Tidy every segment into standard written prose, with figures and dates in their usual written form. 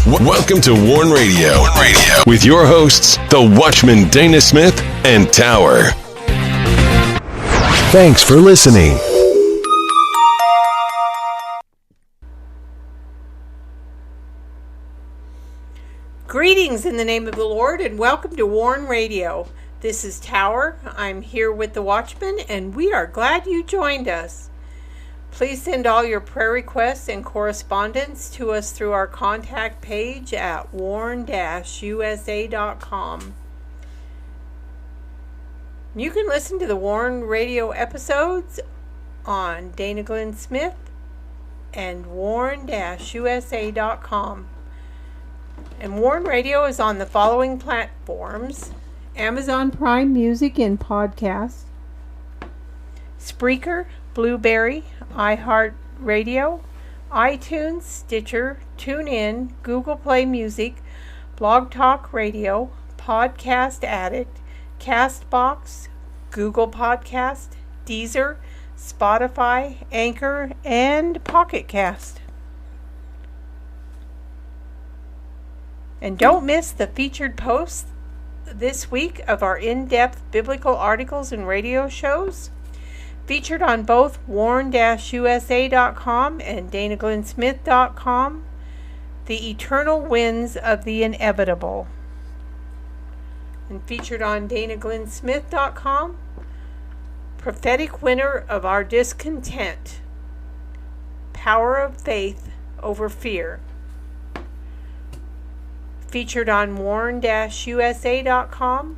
Welcome to Warn Radio. With your hosts, the Watchman Dana Smith and Tower. Thanks for listening. Greetings in the name of the Lord and welcome to Warn Radio. This is Tower. I'm here with the Watchman and we are glad you joined us. Please send all your prayer requests and correspondence to us through our contact page at warn-usa.com. You can listen to the Warn Radio episodes on Dana Glenn Smith and warn-usa.com. And Warn Radio is on the following platforms: Amazon Prime Music and Podcast, Spreaker, Blueberry, iHeartRadio, iTunes, Stitcher, TuneIn, Google Play Music, Blog Talk Radio, Podcast Addict, Castbox, Google Podcast, Deezer, Spotify, Anchor, and Pocket Cast. And don't miss the featured posts this week of our in-depth biblical articles and radio shows, featured on both warn-usa.com and danaglennsmith.com, The Eternal Winds of the Inevitable. And featured on danaglennsmith.com, Prophetic Winter of Our Discontent, Power of Faith Over Fear. Featured on warn-usa.com,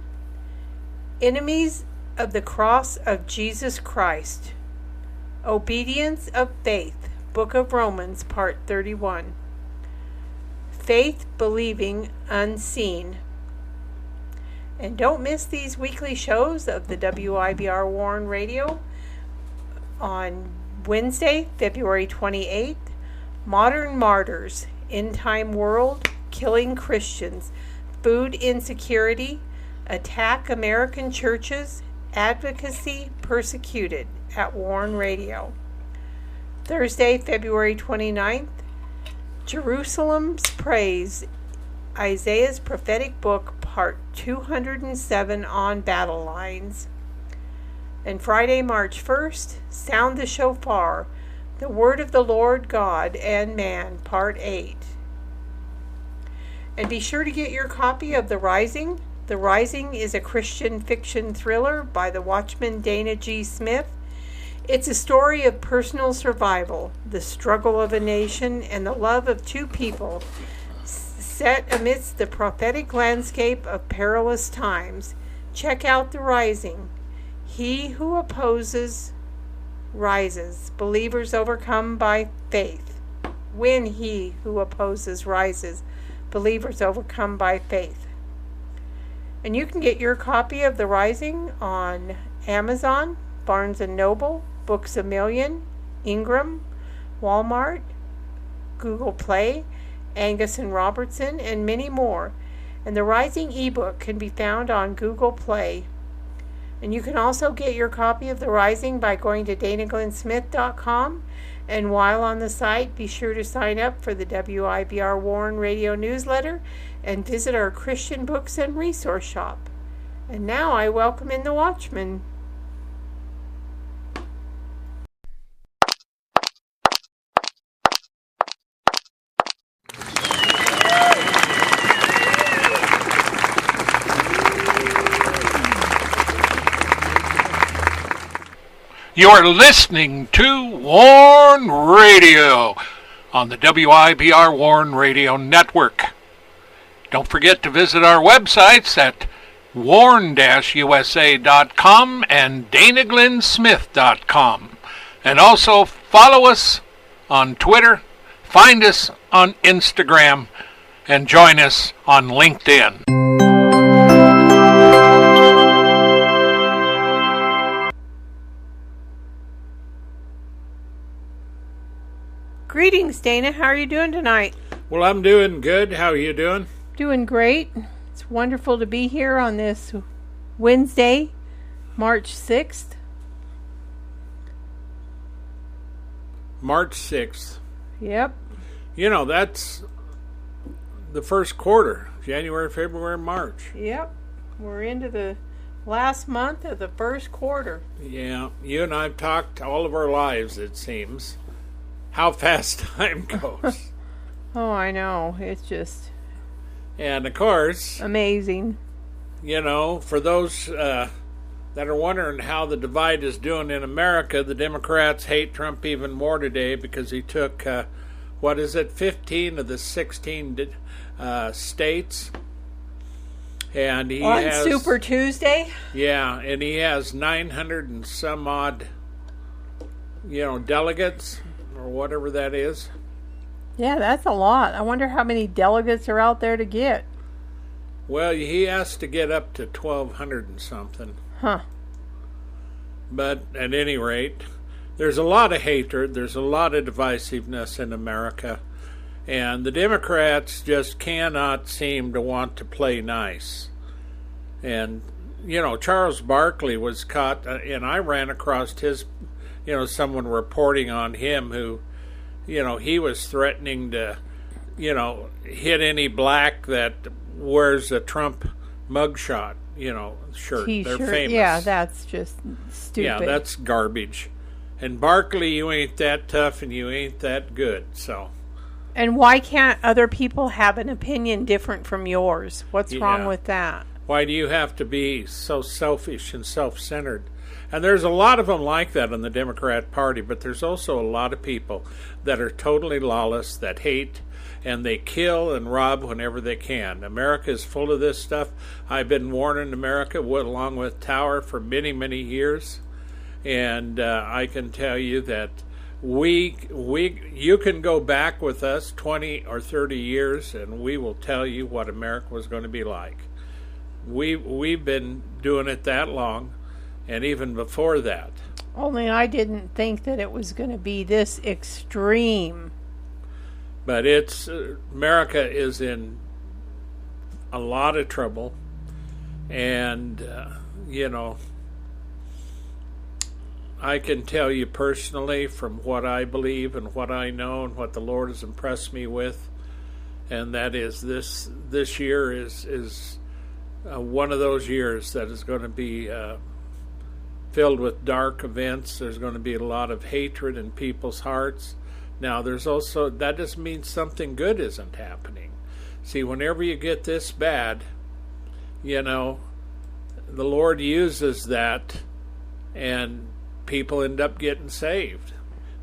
Enemies of the Cross of Jesus Christ, Obedience of Faith, Book of Romans, Part 31, Faith Believing Unseen. And don't miss these weekly shows of the WIBR Warn Radio. On Wednesday, February 28th, Modern Martyrs, End Time World, Killing Christians, Food Insecurity, Attack American Churches, Advocacy Persecuted at Warn Radio. Thursday, February 29th, Jerusalem's Praise, Isaiah's Prophetic Book, Part 207 on Battle Lines. And Friday, March 1st, Sound the Shofar, The Word of the Lord God and Man, Part 8. And be sure to get your copy of The Rising. The Rising is a Christian fiction thriller by the Watchman Dana G. Smith. It's a story of personal survival, the struggle of a nation, and the love of two people set amidst the prophetic landscape of perilous times. Check out The Rising. He who opposes rises. Believers overcome by faith. When he who opposes rises, believers overcome by faith. And you can get your copy of The Rising on Amazon, Barnes & Noble, Books A Million, Ingram, Walmart, Google Play, Angus & Robertson, and many more. And The Rising ebook can be found on Google Play. And you can also get your copy of The Rising by going to danaglennsmith.com. And while on the site, be sure to sign up for the WIBR Warn Radio newsletter and visit our Christian books and resource shop. And now I welcome in the Watchman. You're listening to Warn Radio on the WIBR Warn Radio Network. Don't forget to visit our websites at warn-usa.com and danaglennsmith.com. And also follow us on Twitter, find us on Instagram, and join us on LinkedIn. Greetings, Dana. How are you doing tonight? Well, I'm doing good. How are you doing? Doing great. It's wonderful to be here on this Wednesday, March 6th. March 6th. Yep. You know, that's the first quarter, January, February, March. Yep. We're into the last month of the first quarter. Yeah, you and I have talked all of our lives, it seems. How fast time goes. Oh, I know. It's just... And, of course... amazing. You know, for those that are wondering how the divide is doing in America, the Democrats hate Trump even more today because he took, 15 of the 16 states. And he has... Super Tuesday? Yeah, and he has 900 and some odd, delegates, or whatever that is. Yeah, that's a lot. I wonder how many delegates are out there to get. Well, he has to get up to 1,200 and something. Huh. But at any rate, there's a lot of hatred, there's a lot of divisiveness in America, and the Democrats just cannot seem to want to play nice. And, Charles Barkley was caught, and I ran across his, someone reporting on him who, he was threatening to, hit any black that wears a Trump mugshot, shirt. T-shirt. They're famous. Yeah, that's just stupid. Yeah, that's garbage. And Barkley, you ain't that tough and you ain't that good, so. And why can't other people have an opinion different from yours? What's wrong with that? Why do you have to be so selfish and self-centered? And there's a lot of them like that in the Democrat Party, but there's also a lot of people that are totally lawless, that hate, and they kill and rob whenever they can. America is full of this stuff. I've been warning America, along with Tower, for many, many years. And I can tell you that you can go back with us 20 or 30 years, and we will tell you what America was going to be like. We've been doing it that long, and even before that. Only I didn't think that it was going to be this extreme. But America is in a lot of trouble, and I can tell you personally from what I believe and what I know and what the Lord has impressed me with, and that is this year is one of those years that is going to be filled with dark events. There's going to be a lot of hatred in people's hearts. Now, there's also, that doesn't mean something good isn't happening. See, whenever you get this bad, the Lord uses that, and people end up getting saved.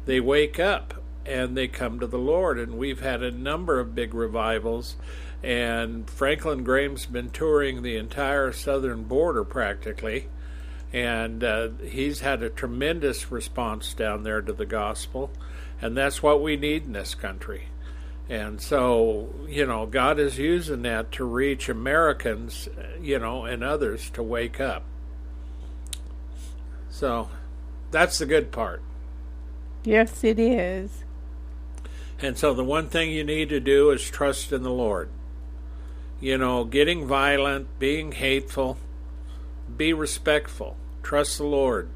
They wake up, and they come to the Lord, and we've had a number of big revivals, and Franklin Graham's been touring the entire southern border practically, and he's had a tremendous response down there to the gospel. And that's what we need in this country. And so, God is using that to reach Americans, and others to wake up. So, that's the good part. Yes, it is. And so the one thing you need to do is trust in the Lord. Getting violent, being hateful, be respectful. Trust the Lord.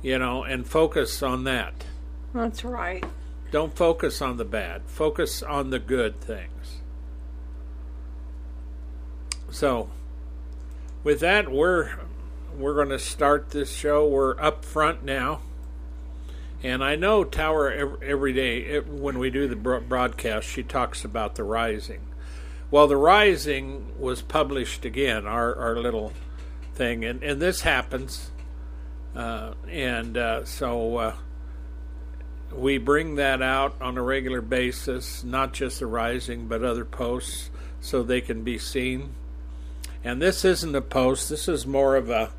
And focus on that. That's right. Don't focus on the bad. Focus on the good things. So, with that, we're going to start this show. We're up front now. And I know Tower every day, when we do the broadcast, she talks about the Rising. Well, the Rising was published again, our little thing. And this happens. So we bring that out on a regular basis, not just the Rising, but other posts, so they can be seen. And this isn't a post. This is more of a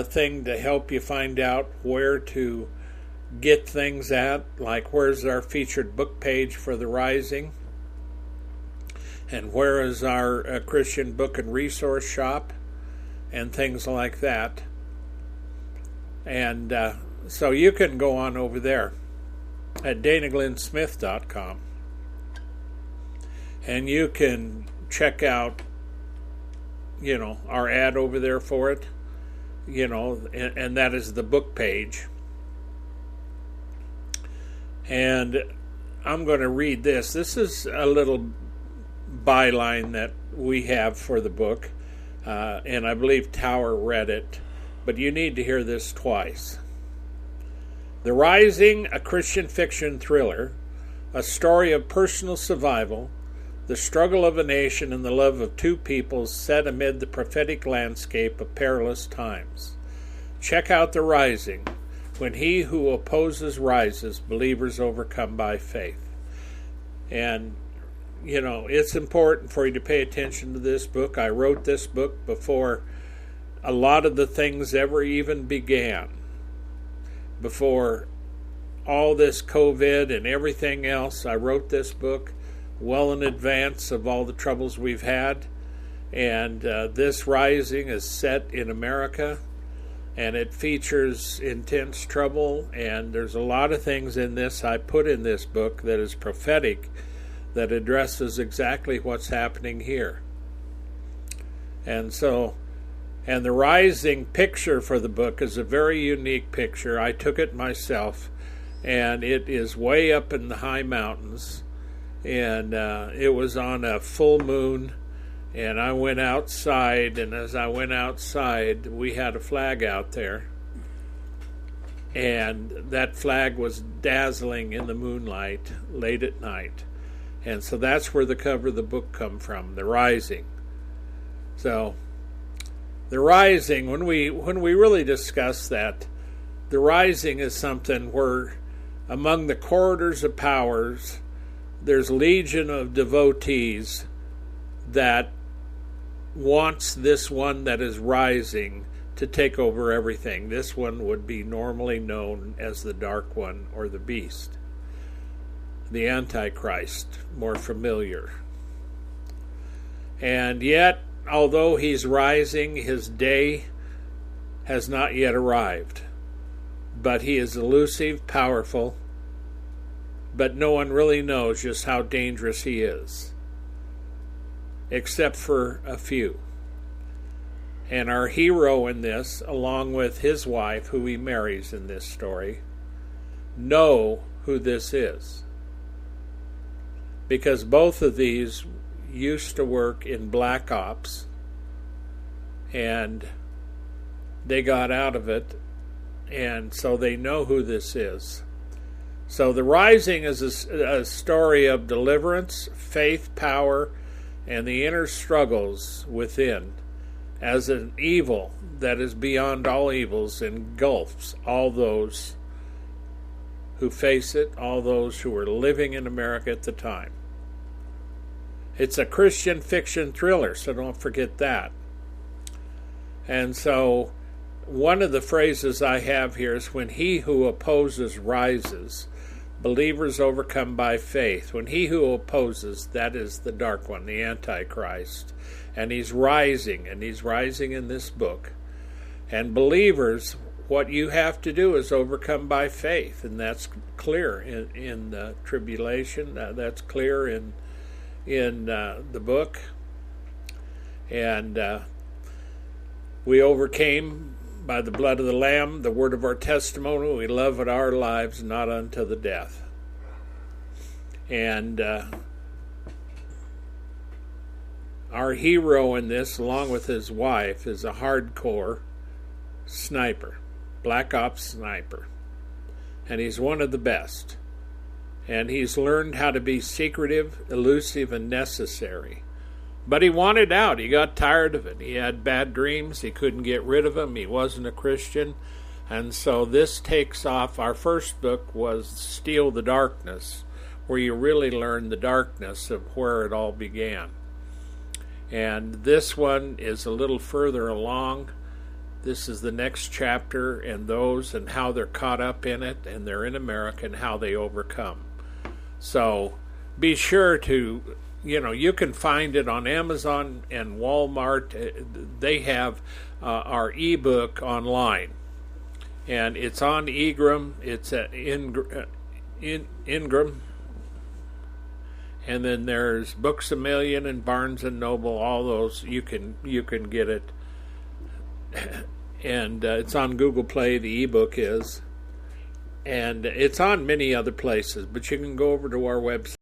thing to help you find out where to get things at, like where's our featured book page for the Rising, and where is our Christian book and resource shop, and things like that. And so you can go on over there at danaglennsmith.com, and you can check out, our ad over there for it, and that is the book page. And I'm going to read this. This is a little byline that we have for the book, and I believe Tower read it, but you need to hear this twice. The Rising, a Christian fiction thriller, a story of personal survival, the struggle of a nation, and the love of two peoples set amid the prophetic landscape of perilous times. Check out The Rising. When he who opposes rises, believers overcome by faith. And, you know, it's important for you to pay attention to this book. I wrote this book before a lot of the things ever even began. Before all this COVID and everything else, I wrote this book well in advance of all the troubles we've had. And this Rising is set in America, and it features intense trouble, and there's a lot of things in this I put in this book that is prophetic, that addresses exactly what's happening here. And the Rising picture for the book is a very unique picture. I took it myself, and it is way up in the high mountains, and it was on a full moon, and I went outside, and as I went outside, we had a flag out there, and that flag was dazzling in the moonlight late at night. And so that's where the cover of the book come from, The Rising. So The Rising, when we really discuss that, The Rising is something where among the corridors of powers, there's a legion of devotees that wants this one that is rising to take over everything. This one would be normally known as the Dark One or the Beast, the Antichrist, more familiar. And yet, although he's rising, his day has not yet arrived. But he is elusive, powerful, but no one really knows just how dangerous he is, except for a few. And our hero in this, along with his wife, who he marries in this story, know who this is, because both of these used to work in black ops, and they got out of it, and so they know who this is. So The Rising is a story of deliverance, faith, power, and the inner struggles within, as an evil that is beyond all evils engulfs all those who face it, all those who were living in America at the time. It's a Christian fiction thriller, so don't forget that. And so one of the phrases I have here is, when he who opposes rises, believers overcome by faith. When he who opposes, that is the Dark One, the Antichrist, and he's rising in this book. And believers, what you have to do is overcome by faith, and that's clear in the tribulation. That's clear in the book. And we overcame by the blood of the Lamb, the word of our testimony. We love our lives not unto the death. And our hero in this, along with his wife, is a hardcore sniper, black ops sniper. And he's one of the best. And he's learned how to be secretive, elusive, and necessary. But he wanted out. He got tired of it. He had bad dreams. He couldn't get rid of them. He wasn't a Christian. And so this takes off. Our first book was Steal the Darkness, where you really learn the darkness of where it all began. And this one is a little further along. This is the next chapter, and those and how they're caught up in it, and they're in America, and how they overcome. So be sure to, you can find it on Amazon and Walmart. They have our ebook online, and it's on Ingram. It's at Ingram, and then there's Books A Million and Barnes and Noble. All those you can get it, and it's on Google Play. The ebook is, And it's on many other places, but you can go over to our website.